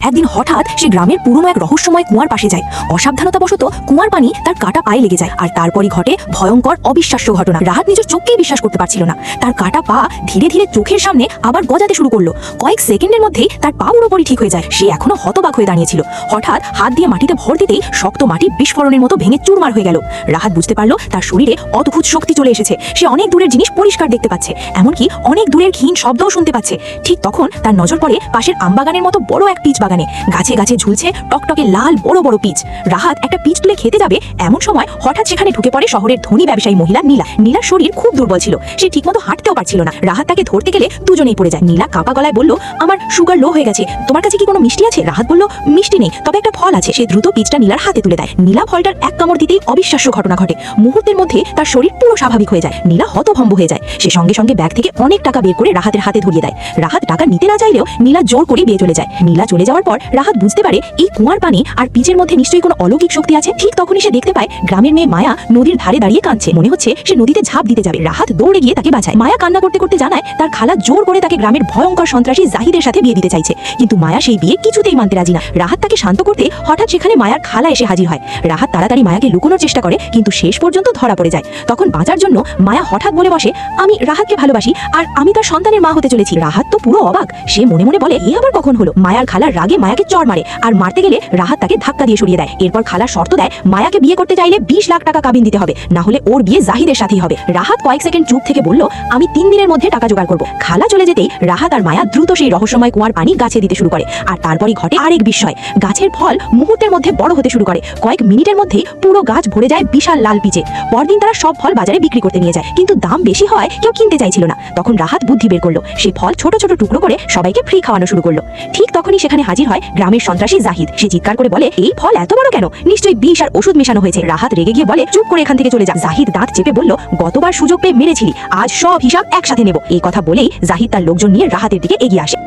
একদিন হঠাৎ সে গ্রামের পুরনো এক রহস্যময় কুয়ার পাশে যায়। অসাবধানতাবশত কুয়ার পানি তার কাটা পায়ে লেগে যায়, আর তারপরই ঘটে ভয়ঙ্কর অবিশ্বাস্য ঘটনা। রাহাত নিজের চোখকেই বিশ্বাস করতে পারছিল না। তার কাটা পা ধীরে ধীরে চোখের সামনে আবার গজাতে শুরু করলো। কয়েক সেকেন্ডের মধ্যেই তার পা পুরোপুরি ঠিক হয়ে যায়। সে এখনো হতবাক হয়ে দাঁড়িয়েছিল। হঠাৎ হাত দিয়ে মাটিতে ভর দিতেই শক্ত মাটি বিস্ফোরণের মতো ভেঙে চুরমার হয়ে গেল। রাহাত বুঝতে পারলো তার শরীরে অদ্ভুত শক্তি চলে এসেছে। সে অনেক দূরের জিনিস পরিষ্কার দেখতে পাচ্ছে, এমনকি অনেক দূরের ক্ষীণ শব্দও শুনতে পাচ্ছে। ঠিক তখন তার নজর পড়ে পাশের আমবাগানের মতো বড় এক পিচ বাগানে। গাছে গাছে ঝুলছে টকটকে লাল বড় বড় পিচ। রাহাত একটা পিচ তুলে খেতে যাবে, এমন সময় হঠাৎ সেখানে ঢুকে পড়ে শহরের ধনী ব্যবসায়ী মহিলা নীলা। নীলার শরীর খুব দুর্বল ছিল, সে ঠিকমতো হাঁটতেও পারছিল না। রাহাত তাকে ধরতে গেলে দুজনেই পড়ে যায়। নীলা কাঁপা গলায় বলল, আমার সুগার লো হয়ে গেছে, তোমার কাছে কি কোনো মিষ্টি আছে? রাহাত বলল, মিষ্টি নেই, তবে একটা ফল আছে। সে দ্রুত পিচটা নীলার হাতে তুলে দেয়। নীলা ফলটার এক কামড় দিতেই অবিশ্বাস্য ঘটনা ঘটে। মুহূর্তের মধ্যে তার শরীর পুরো স্বাভাবিক হয়ে যায়। নীলা হতভম্ব হয়ে যায়। সে সঙ্গে সঙ্গে ব্যাগ থেকে অনেক টাকা বের করে রাহাতের হাতে ধরিয়ে দেয়। রাহাত টাকা নিতে না চাইলেও নীলা জোর করে বিয়ে চলে যায়। নীলা চলে যাওয়ার পর রাহাত বুঝতে পারে এই কুয়ার পানি আর পিচের মধ্যে নিশ্চয়ই কোনো অলৌকিক শক্তি আছে। ঠিক তখনই সে দেখতে পায় গ্রামের মেয়ে মায়া নদীর ধারে দাঁড়িয়ে কাঁদছে। মনে হচ্ছে সে নদীতে ঝাঁপ দিতে যাবে। রাহাত দৌড়ে গিয়ে তাকে বাঁচায়। মায়া কান্না করতে করতে জানায় তার খালা জোর করে তাকে গ্রামের ভয়ঙ্কর সন্ত্রাসী জাহিদের সাথে বিয়ে দিতে চাইছে, কিন্তু মায়া সেই বিয়ে কিছুতেই মানতে রাজি না। রাহাত তাকে শান্ত করতে হঠাৎ সেখানে মায়ার খালা এসে হাজির হয়। রাহাত তাড়াতাড়ি মায়াকে লুকোনোর চেষ্টা করে, কিন্তু শেষ পর্যন্ত ধরা পড়ে যায়। তখন বাঁচার জন্য মায়া হঠাৎ বলে বসে, আমি রাহাতকে ভালোবাসি আর আমি তার সন্তানের মা হতে চলেছি। রাহাত তো পুরো অবাক। সে মনে মনে বলে, এ আবার কখন হলো? মায়ার খালা রাগে মায়াকে চড় মারে, আর মারতে গেলে রাহাত তাকে ধাক্কা দিয়ে সরিয়ে দেয়। এরপর খালা শর্ত দেয়, মায়াকে বিয়ে করতে চাইলে 20 লাখ টাকা কাবিন দিতে হবে, না হলে ওর বিয়ে জাহিদের সাথেই হবে। রাহাত কয়েক সেকেন্ড চুপ থেকে বলল, আমি 3 দিনের মধ্যে টাকা জোগাড় করব। খালা চলে যেতেই রাহাত আর মায়া দ্রুত সেই রহস্যময় কুয়ার পানি গাছে দিতে শুরু করে। আর তারপরই ঘটে আরেক বিস্ময়। গাছের ফল মুহূর্তের মধ্যে বড় হতে শুরু করে। কয়েক মিনিটের মধ্যেই পুরো গাছ ভরে যায় বিশাল লাল পিচে। পরদিন তারা সব ফল বাজারে বিক্রি করতে নিয়ে যায়, কিন্তু দাম বেশি হয় কেউ কিনতে চাইছিল না। তখন রাহাত বুদ্ধি বের করলো। সেই ফল ছোট ছোট টুকরো করে সবাইকে ফ্রি খাওয়ানো শুরু করলো। ঠিক তখনই সেখানে হাজির হয় গ্রামের সন্ত্রাসী জাহিদ। সে চিৎকার করে বলে, এই ফল এত বড় কেন? নিশ্চয়ই বিষ আর ওষুধ মেশানো হয়েছে। রাহাত রেগে গিয়ে বলে, চুপ করে এখান থেকে চলে যা। জাহিদ দাঁত চেপে বলল, গতবার সুযোগ পেয়ে মেরেছিলি, আজ সব হিসাব একসাথে নেব। এই কথা বলেই জাহিদ তার লোকজন নিয়ে রাহাতের দিকে এগিয়ে আসে।